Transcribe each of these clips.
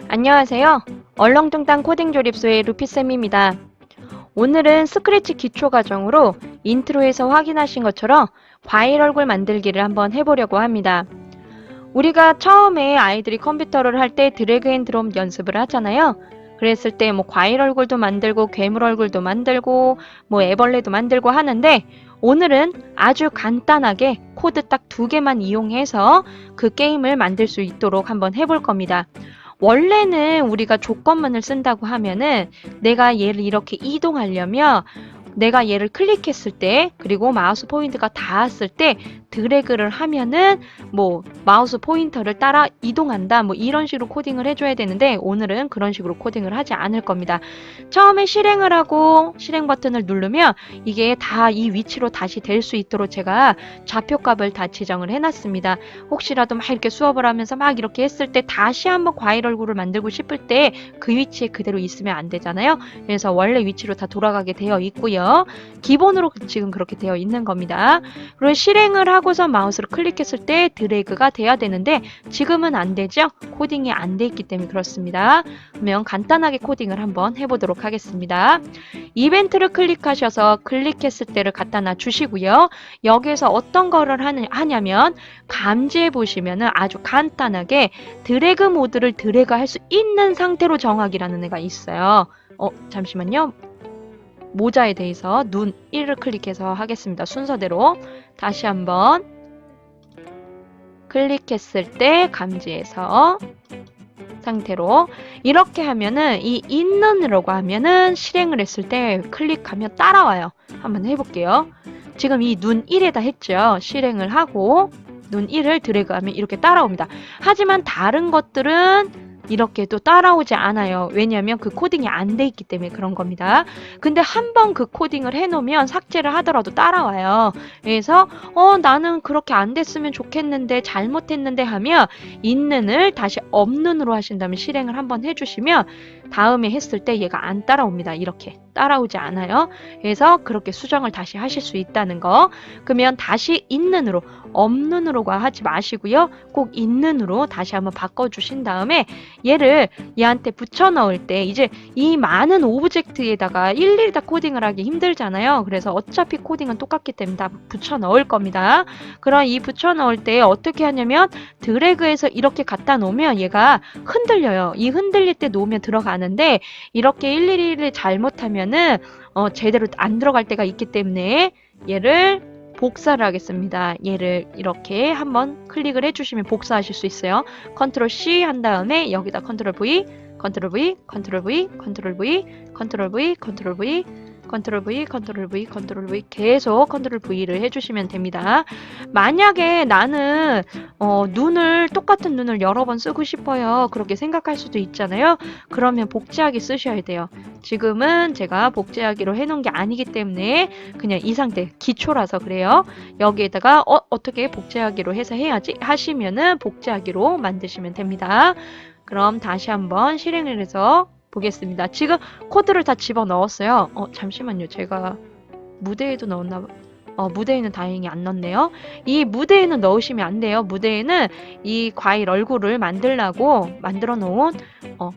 안녕하세요. 얼렁뚱땅 코딩 조립소의 루피쌤입니다. 오늘은 스크래치 기초 과정으로 인트로에서 확인하신 것처럼 과일 얼굴 만들기를 한번 해보려고 합니다. 우리가 처음에 아이들이 컴퓨터를 할 때 드래그 앤 드롭 연습을 하잖아요. 그랬을 때 뭐 과일 얼굴도 만들고 괴물 얼굴도 만들고 뭐 애벌레도 만들고 하는데 오늘은 아주 간단하게 코드 딱 2개만 이용해서 그 게임을 만들 수 있도록 한번 해볼 겁니다. 원래는 우리가 조건문을 쓴다고 하면은 내가 얘를 이렇게 이동하려면 내가 얘를 클릭했을 때 그리고 마우스 포인터가 닿았을 때 드래그를 하면은 뭐 마우스 포인터를 따라 이동한다 뭐 이런 식으로 코딩을 해줘야 되는데 오늘은 그런 식으로 코딩을 하지 않을 겁니다. 처음에 실행을 하고 실행 버튼을 누르면 이게 다 이 위치로 다시 될 수 있도록 제가 좌표값을 다 지정을 해놨습니다. 혹시라도 막 이렇게 수업을 하면서 막 이렇게 했을 때 다시 한번 과일 얼굴을 만들고 싶을 때 그 위치에 그대로 있으면 안 되잖아요. 그래서 원래 위치로 다 돌아가게 되어 있고요. 기본으로 지금 그렇게 되어 있는 겁니다. 그리고 실행을 하고서 마우스를 클릭했을 때 드래그가 돼야 되는데 지금은 안 되죠? 코딩이 안 돼 있기 때문에 그렇습니다. 그러면 간단하게 코딩을 한번 해보도록 하겠습니다. 이벤트를 클릭하셔서 클릭했을 때를 갖다 놔 주시고요. 여기에서 어떤 거를 하냐면 감지해 보시면은 아주 간단하게 드래그 모드를 드래그 할 수 있는 상태로 정하기라는 애가 있어요. 잠시만요. 모자에 대해서 눈 1을 클릭해서 하겠습니다. 순서대로 다시 한번 클릭했을 때 감지해서 상태로 이렇게 하면은 이 있는이라고 하면은 실행을 했을 때 클릭하면 따라와요. 한번 해볼게요. 지금 이 눈 1에다 했죠. 실행을 하고 눈 1을 드래그하면 이렇게 따라옵니다. 하지만 다른 것들은 이렇게 또 따라오지 않아요. 왜냐하면 그 코딩이 안 돼 있기 때문에 그런 겁니다. 근데 한번 그 코딩을 해놓으면 삭제를 하더라도 따라와요. 그래서 나는 그렇게 안 됐으면 좋겠는데 잘못했는데 하면 있는을 다시 없는으로 하신 다음에 실행을 한번 해주시면 다음에 했을 때 얘가 안 따라옵니다. 이렇게 따라오지 않아요. 그래서 그렇게 수정을 다시 하실 수 있다는 거. 그러면 다시 있는으로 없는으로가 하지 마시고요. 꼭 있는으로 다시 한번 바꿔주신 다음에 얘를 얘한테 붙여 넣을 때 이제 이 많은 오브젝트에다가 일일이 다 코딩을 하기 힘들잖아요. 그래서 어차피 코딩은 똑같기 때문에 다 붙여 넣을 겁니다. 그럼 이 붙여 넣을 때 어떻게 하냐면 드래그해서 이렇게 갖다 놓으면 얘가 흔들려요. 이 흔들릴 때 놓으면 들어가는데 이렇게 일일이를 잘못하면은 제대로 안 들어갈 때가 있기 때문에 얘를 복사를 하겠습니다. 얘를 이렇게 한번 클릭을 해주시면 복사하실 수 있어요. 컨트롤 C 한 다음에 여기다 컨트롤 V, 컨트롤 V, 컨트롤 V, 컨트롤 V, 컨트롤 V, 컨트롤 V, 컨트롤 V, 컨트롤 V, 컨트롤 V 계속 컨트롤 V를 해주시면 됩니다. 만약에 나는 눈을 똑같은 눈을 여러 번 쓰고 싶어요. 그렇게 생각할 수도 있잖아요. 그러면 복제하기 쓰셔야 돼요. 지금은 제가 복제하기로 해놓은 게 아니기 때문에 그냥 이 상태 기초라서 그래요. 여기에다가 어떻게 복제하기로 해서 해야지 하시면은 복제하기로 만드시면 됩니다. 그럼 다시 한번 실행을 해서 보겠습니다. 지금 코드를 다 집어넣었어요. 잠시만요. 제가 무대에도 넣었나 무대에는 다행히 안 넣었네요. 이 무대에는 넣으시면 안 돼요. 무대에는 이 과일 얼굴을 만들라고 만들어 놓은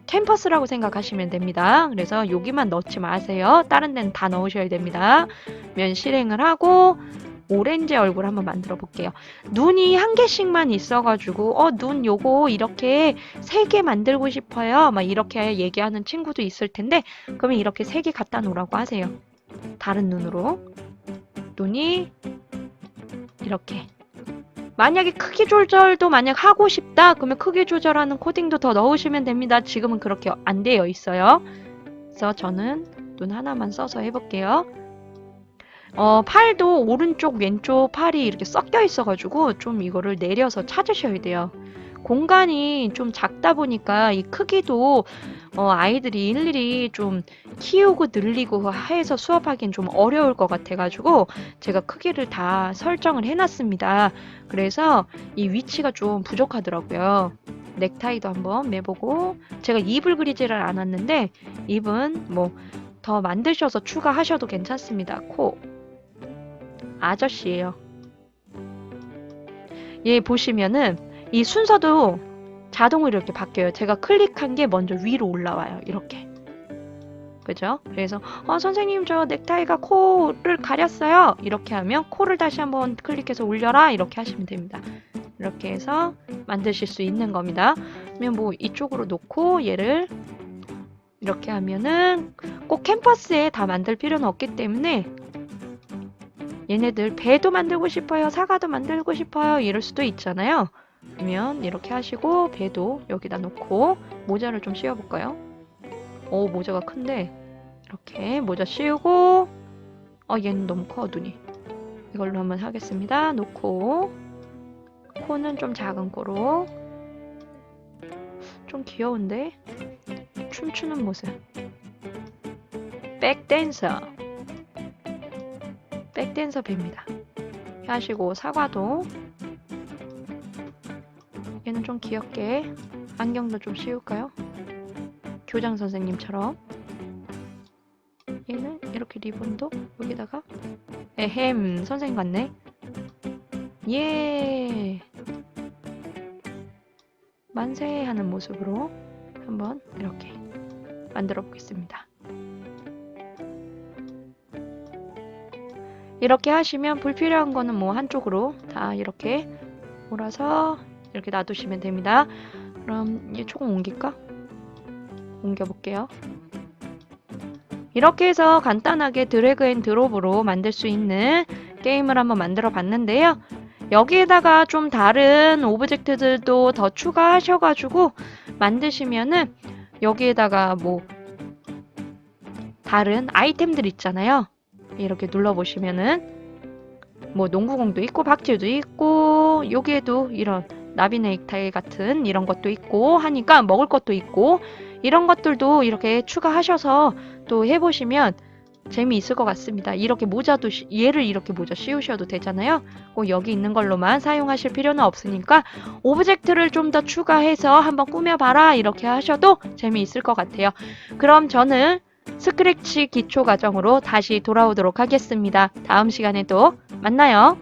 캔버스라고 생각하시면 됩니다. 그래서 여기만 넣지 마세요. 다른 데는 다 넣으셔야 됩니다. 그러면 실행을 하고 오렌지 얼굴 한번 만들어 볼게요. 눈이 한 개씩만 있어가지고 눈 요거 이렇게 3개 만들고 싶어요. 막 이렇게 얘기하는 친구도 있을 텐데 그러면 이렇게 3개 갖다 놓으라고 하세요. 다른 눈으로 눈이 이렇게 만약에 크기 조절도 만약 하고 싶다 그러면 크기 조절하는 코딩도 더 넣으시면 됩니다. 지금은 그렇게 안 되어 있어요. 그래서 저는 눈 하나만 써서 해볼게요. 팔도 오른쪽 왼쪽 팔이 이렇게 섞여 있어가지고 좀 이거를 내려서 찾으셔야 돼요. 공간이 좀 작다 보니까 이 크기도 아이들이 일일이 좀 키우고 늘리고 해서 수업하기엔 좀 어려울 것 같아가지고 제가 크기를 다 설정을 해놨습니다. 그래서 이 위치가 좀 부족하더라고요. 넥타이도 한번 매보고 제가 입을 그리지를 않았는데 입은 뭐 더 만드셔서 추가하셔도 괜찮습니다. 코 아저씨예요. 얘 보시면은 이 순서도 자동으로 이렇게 바뀌어요. 제가 클릭한 게 먼저 위로 올라와요. 이렇게. 그죠? 그래서 선생님 저 넥타이가 코를 가렸어요. 이렇게 하면 코를 다시 한번 클릭해서 올려라. 이렇게 하시면 됩니다. 이렇게 해서 만드실 수 있는 겁니다. 그러면 뭐 이쪽으로 놓고 얘를 이렇게 하면은 꼭 캠퍼스에 다 만들 필요는 없기 때문에 얘네들 배도 만들고 싶어요. 사과도 만들고 싶어요. 이럴 수도 있잖아요. 그러면 이렇게 하시고 배도 여기다 놓고 모자를 좀 씌워볼까요? 오 모자가 큰데 이렇게 모자 씌우고 얘는 너무 커 눈이. 이걸로 한번 하겠습니다. 놓고 코는 좀 작은 코로 좀 귀여운데 춤추는 모습 백댄서 백댄서 배입니다. 하시고 사과도 얘는 좀 귀엽게 안경도 좀 씌울까요? 교장 선생님처럼 얘는 이렇게 리본도 여기다가 에헴 선생님 같네. 예 만세 하는 모습으로 한번 이렇게 만들어 보겠습니다. 이렇게 하시면 불필요한 거는 뭐 한쪽으로 다 이렇게 몰아서 이렇게 놔두시면 됩니다. 그럼 얘 조금 옮길까? 옮겨볼게요. 이렇게 해서 간단하게 드래그 앤 드롭으로 만들 수 있는 게임을 한번 만들어 봤는데요. 여기에다가 좀 다른 오브젝트들도 더 추가하셔가지고 만드시면은 여기에다가 뭐 다른 아이템들 있잖아요. 이렇게 눌러보시면은 뭐 농구공도 있고 박질도 있고 여기에도 이런 나비 넥타이 같은 이런 것도 있고 하니까 먹을 것도 있고 이런 것들도 이렇게 추가하셔서 또 해보시면 재미있을 것 같습니다. 이렇게 모자도 얘를 이렇게 모자 씌우셔도 되잖아요. 꼭 여기 있는 걸로만 사용하실 필요는 없으니까 오브젝트를 좀 더 추가해서 한번 꾸며봐라 이렇게 하셔도 재미있을 것 같아요. 그럼 저는 스크래치 기초 과정으로 다시 돌아오도록 하겠습니다. 다음 시간에 또 만나요.